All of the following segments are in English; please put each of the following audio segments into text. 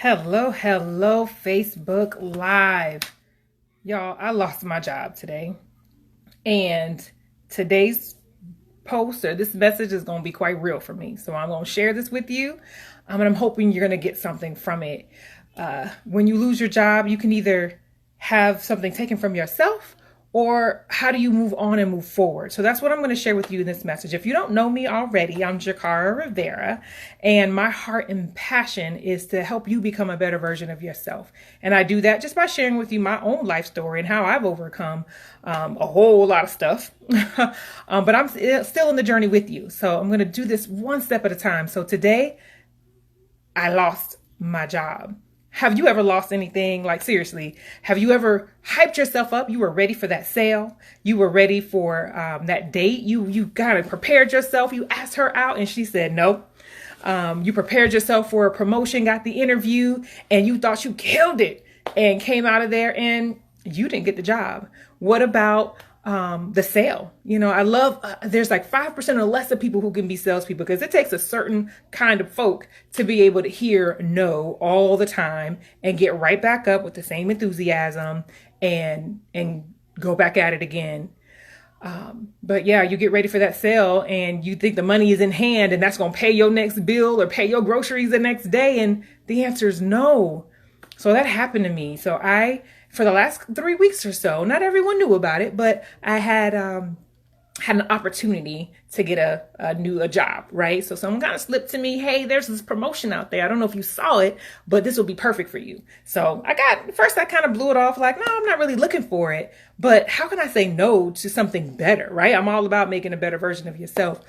Hello, Facebook Live. Y'all, I lost my job today. And today's post or this message is going to be quite real for me. So I'm going to share this with you. And I'm hoping you're going to get something from it. When you lose your job, you can either have something taken from yourself, or how do you move on and move forward? So that's what I'm going to share with you in this message. If you don't know me already, I'm Jecara Rivera, and my heart and passion is to help you become a better version of yourself. And I do that just by sharing with you my own life story and how I've overcome a whole lot of stuff. But I'm still in the journey with you. So I'm going to do this one step at a time. So today, I lost my job. Have you ever lost anything? Like, seriously, have you ever hyped yourself up? You were ready for that sale. You were ready for that date. You kind of prepared yourself. You asked her out and she said no. You prepared yourself for a promotion, got the interview, and you thought you killed it and came out of there and you didn't get the job. What about the sale? You know, I love, there's like 5% or less of people who can be salespeople, because it takes a certain kind of folk to be able to hear no all the time and get right back up with the same enthusiasm and go back at it again. But yeah, you get ready for that sale and you think the money is in hand and that's going to pay your next bill or pay your groceries the next day. And the answer is no. So that happened to me. So for the last 3 weeks or so, not everyone knew about it, but I had an opportunity to get a job, right? So someone kind of slipped to me, hey, there's this promotion out there. I don't know if you saw it, but this will be perfect for you. So I kind of blew it off like, no, I'm not really looking for it, but how can I say no to something better, right? I'm all about making a better version of yourself.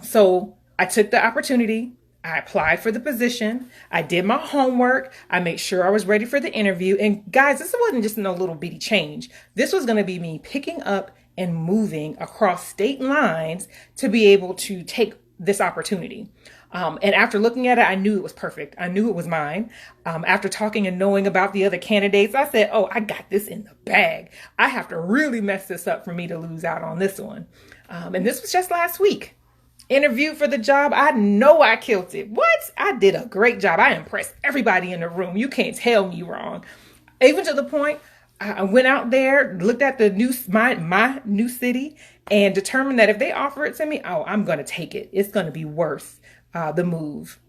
So I took the opportunity. I applied for the position. I did my homework. I made sure I was ready for the interview. And guys, this wasn't just no little bitty change. This was going to be me picking up and moving across state lines to be able to take this opportunity. And after looking at it, I knew it was perfect. I knew it was mine. After talking and knowing about the other candidates, I said, oh, I got this in the bag. I have to really mess this up for me to lose out on this one. And this was just last week. Interviewed for the job. I know I killed it. What? I did a great job. I impressed everybody in the room. You can't tell me wrong. Even to the point, I went out there, looked at my new city, and determined that if they offer it to me, oh, I'm going to take it. It's going to be worth the move.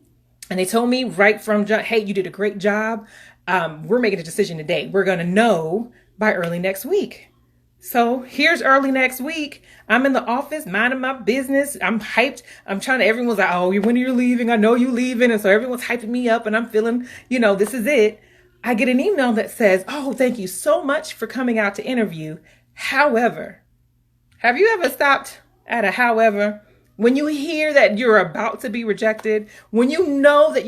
And they told me right from jump, hey, you did a great job. We're making a decision today. We're going to know by early next week. So here's early next week. I'm in the office, minding my business. I'm hyped. Everyone's like, oh, when are you leaving? I know you leaving. And so everyone's hyping me up and I'm feeling, this is it. I get an email that says, oh, thank you so much for coming out to interview. However, have you ever stopped at a however? When you hear that you're about to be rejected, when you know that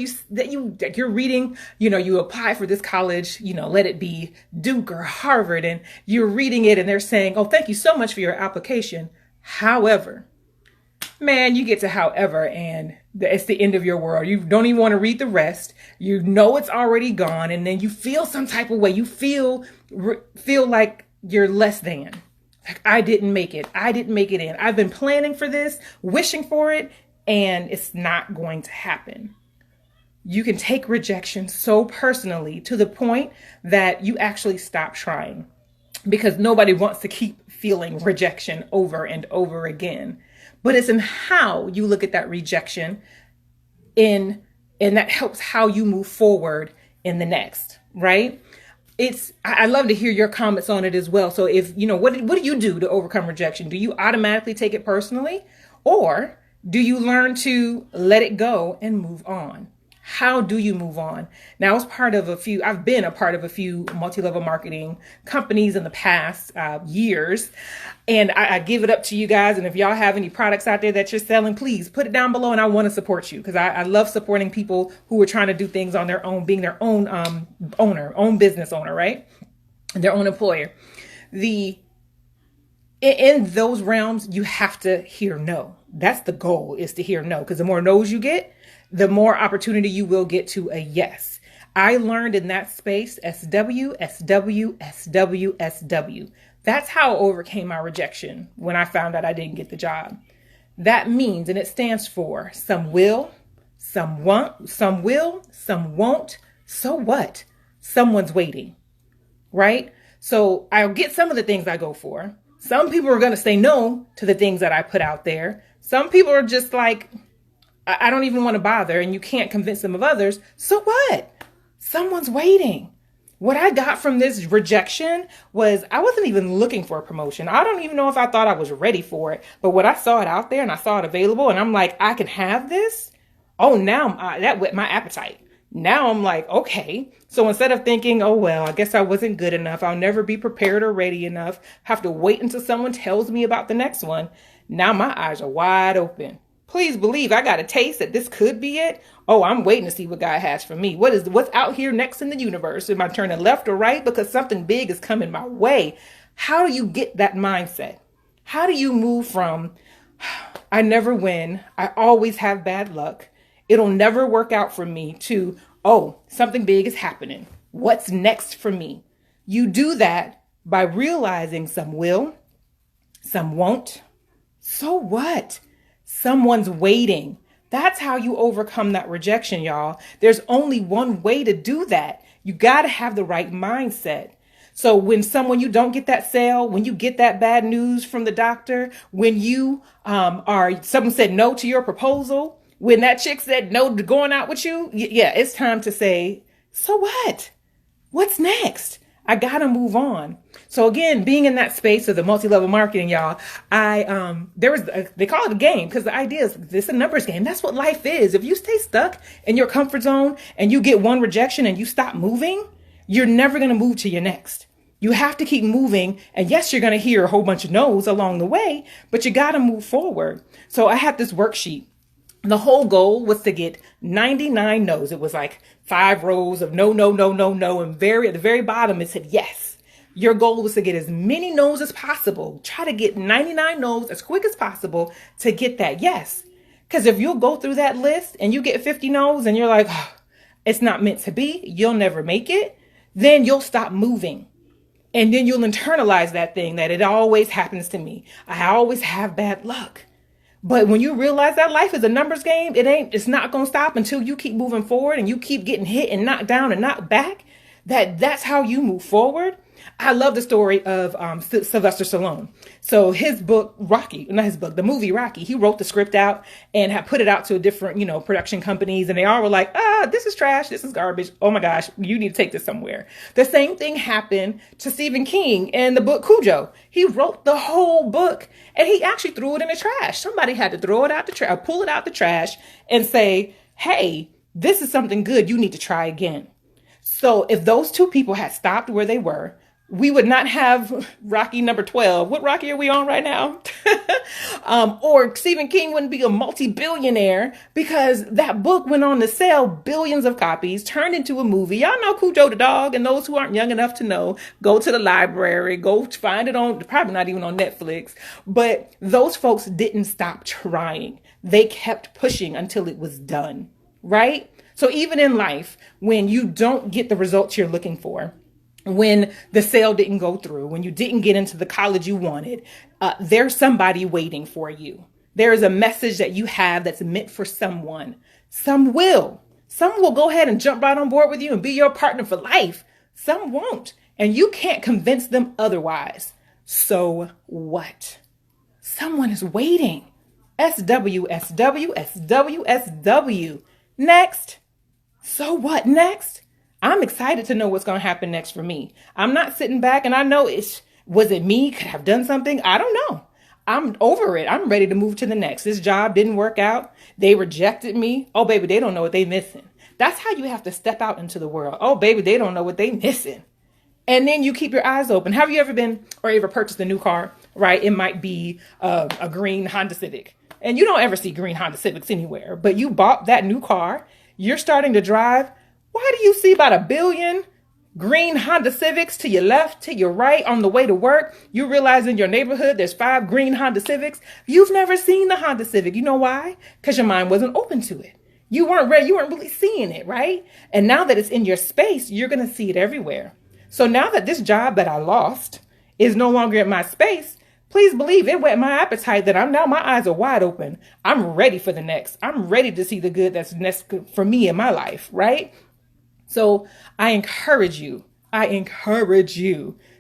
you're reading, you apply for this college, let it be Duke or Harvard, and you're reading it and they're saying, oh, thank you so much for your application. However, man, you get to however, and it's the end of your world. You don't even want to read the rest. You know it's already gone, and then you feel some type of way. You feel like you're less than. Like, I didn't make it. I didn't make it in. I've been planning for this, wishing for it, and it's not going to happen. You can take rejection so personally to the point that you actually stop trying, because nobody wants to keep feeling rejection over and over again. But it's in how you look at that rejection, and that helps how you move forward in the next, right? I love to hear your comments on it as well. So if, what do you do to overcome rejection? Do you automatically take it personally, or do you learn to let it go and move on? How do you move on? Now, I've been a part of a few multi-level marketing companies in the past years, and I give it up to you guys. And if y'all have any products out there that you're selling, please put it down below, and I want to support you, because I love supporting people who are trying to do things on their own, being their own own business owner, right? And their own employer. In those realms, you have to hear no. That's the goal, is to hear no, because the more no's you get, the more opportunity you will get to a yes. I learned in that space, SW, SW, SW, SW. That's how I overcame my rejection when I found out I didn't get the job. That means, and it stands for, some will, some won't, some So what? Someone's waiting, right? So I'll get some of the things I go for. Some people are going to say no to the things that I put out there. Some people are just like, I don't even want to bother, and you can't convince them of others. So what? Someone's waiting. What I got from this rejection was I wasn't even looking for a promotion. I don't even know if I thought I was ready for it. But when I saw it out there and I saw it available and I'm like, I can have this. Oh, now that whet my appetite. Now I'm like, okay. So instead of thinking, oh, well, I guess I wasn't good enough. I'll never be prepared or ready enough. Have to wait until someone tells me about the next one. Now my eyes are wide open. Please believe I got a taste that this could be it. Oh, I'm waiting to see what God has for me. What's out here next in the universe? Am I turning left or right? Because something big is coming my way. How do you get that mindset? How do you move from, I never win, I always have bad luck, it'll never work out for me, to, oh, something big is happening. What's next for me? You do that by realizing some will, some won't. So what? Someone's waiting. That's how you overcome that rejection, y'all. There's only one way to do that. You got to have the right mindset. So when you don't get that sale, when you get that bad news from the doctor, when you someone said no to your proposal, when that chick said no to going out with you, yeah, it's time to say, so what? What's next? I got to move on. So again, being in that space of the multi-level marketing, y'all, they call it a game because the idea is this a numbers game. That's what life is. If you stay stuck in your comfort zone and you get one rejection and you stop moving, you're never going to move to your next. You have to keep moving. And yes, you're going to hear a whole bunch of no's along the way, but you got to move forward. So I had this worksheet. The whole goal was to get 99 no's. It was like 5 rows of no, no, no, no, no. And at the very bottom, it said yes. Your goal was to get as many no's as possible. Try to get 99 no's as quick as possible to get that yes. Because if you'll go through that list and you get 50 no's and you're like, oh, it's not meant to be, you'll never make it, then you'll stop moving. And then you'll internalize that thing that it always happens to me. I always have bad luck. But when you realize that life is a numbers game, it's not going to stop until you keep moving forward and you keep getting hit and knocked down and knocked back. That's how you move forward. I love the story of Sylvester Stallone. So his book, the movie Rocky, he wrote the script out and had put it out to different, production companies. And they all were like, this is trash. This is garbage. Oh my gosh, you need to take this somewhere. The same thing happened to Stephen King in the book Cujo. He wrote the whole book and he actually threw it in the trash. Somebody had to throw it out the trash, pull it out the trash and say, hey, this is something good. You need to try again. So if those two people had stopped where they were, we would not have Rocky number 12. What Rocky are we on right now? Or Stephen King wouldn't be a multi-billionaire because that book went on to sell billions of copies, turned into a movie. Y'all know Cujo the dog, and those who aren't young enough to know, go to the library, go find it on, probably not even on Netflix. But those folks didn't stop trying. They kept pushing until it was done, right? So even in life, when you don't get the results you're looking for, when the sale didn't go through, when you didn't get into the college you wanted, there's somebody waiting for you. There is a message that you have that's meant for someone. Some will go ahead and jump right on board with you and be your partner for life. Some won't. And you can't convince them otherwise. So what? Someone is waiting. SW, SW, SW, SW. Next. So what next? I'm excited to know what's going to happen next for me. I'm not sitting back and I know was it me? Could I have done something? I don't know. I'm over it. I'm ready to move to the next. This job didn't work out. They rejected me. Oh, baby, they don't know what they're missing. That's how you have to step out into the world. Oh, baby, they don't know what they're missing. And then you keep your eyes open. Have you ever purchased a new car, right? It might be a green Honda Civic. And you don't ever see green Honda Civics anywhere. But you bought that new car. You're starting to drive. Why do you see about 1 billion green Honda Civics to your left, to your right on the way to work? You realize in your neighborhood there's 5 green Honda Civics. You've never seen the Honda Civic. You know why? Because your mind wasn't open to it. You weren't ready. You weren't really seeing it, right? And now that it's in your space, you're going to see it everywhere. So now that this job that I lost is no longer in my space, please believe it whet my appetite that my eyes are wide open. I'm ready for the next. I'm ready to see the good that's next for me in my life, right? So I encourage you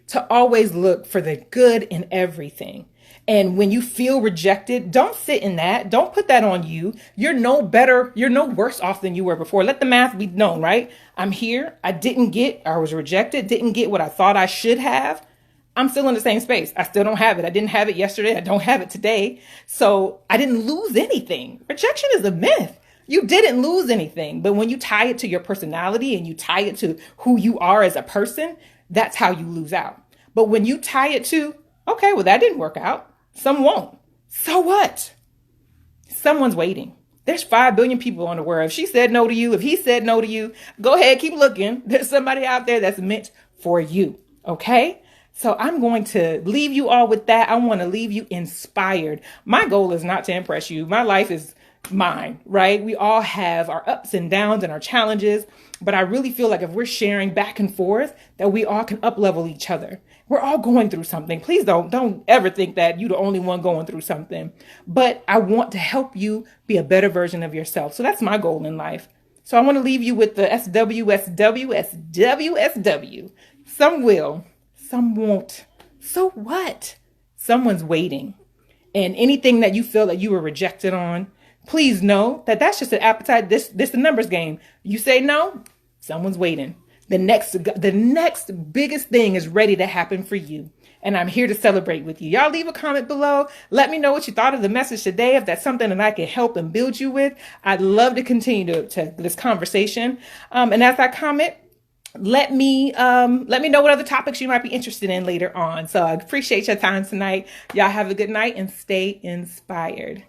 to always look for the good in everything. And when you feel rejected, don't sit in that. Don't put that on you. You're no better. You're no worse off than you were before. Let the math be known, right? I'm here. I was rejected, didn't get what I thought I should have. I'm still in the same space. I still don't have it. I didn't have it yesterday. I don't have it today. So I didn't lose anything. Rejection is a myth. You didn't lose anything. But when you tie it to your personality and you tie it to who you are as a person, that's how you lose out. But when you tie it to, okay, well, that didn't work out. Some won't. So what? Someone's waiting. There's 5 billion people on the world. If she said no to you, if he said no to you, go ahead, keep looking. There's somebody out there that's meant for you. Okay? So I'm going to leave you all with that. I want to leave you inspired. My goal is not to impress you. My life is mine, right? We all have our ups and downs and our challenges, but I really feel like if we're sharing back and forth, that we all can up-level each other. We're all going through something. Please don't ever think that you're the only one going through something. But I want to help you be a better version of yourself. So that's my goal in life. So I want to leave you with the SWSWSWSW. Some will, some won't. So what? Someone's waiting. And anything that you feel that you were rejected on, please know that that's just an appetite. This the numbers game. You say no, someone's waiting. The next biggest thing is ready to happen for you. And I'm here to celebrate with you. Y'all leave a comment below. Let me know what you thought of the message today. If that's something that I can help and build you with, I'd love to continue to this conversation. And as I comment, let me know what other topics you might be interested in later on. So I appreciate your time tonight. Y'all have a good night and stay inspired.